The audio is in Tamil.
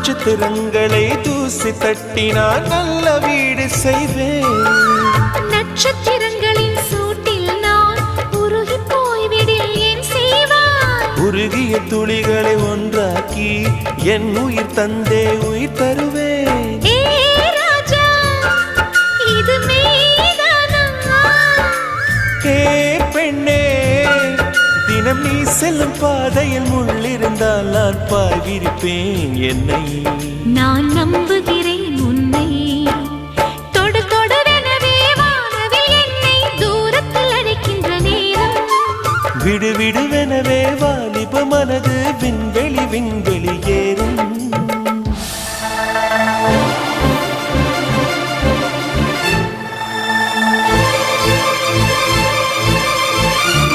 நட்சத்திரங்களை தூசி தட்டினால் நல்ல வீடு செய்வேன். நட்சத்திரங்களின் சூட்டில் நான் உருகி போய்விடில் ஏன் செய்வாய்? உருகிய துளிகளை ஒன்றாக்கி என் உயிர் தந்தே உயிர் தருவேன். ஏ ராஜா, இது மெய்தானா? ஏ பெண்ணே, தினம் நீ செல்லும் பாதையில் முள்ளிருந்தால் நான் பாய்விருப்பேன். என்னை நான் நம்புகிறேன் உன்னை. தொடு தொடரெனவே வானவில் என்னை தூரத்தில் அழைக்கின்ற நேரம். விடு விடுவெனவே வாலிப மனது விண்வெளி விண்வெளி ஏறும்.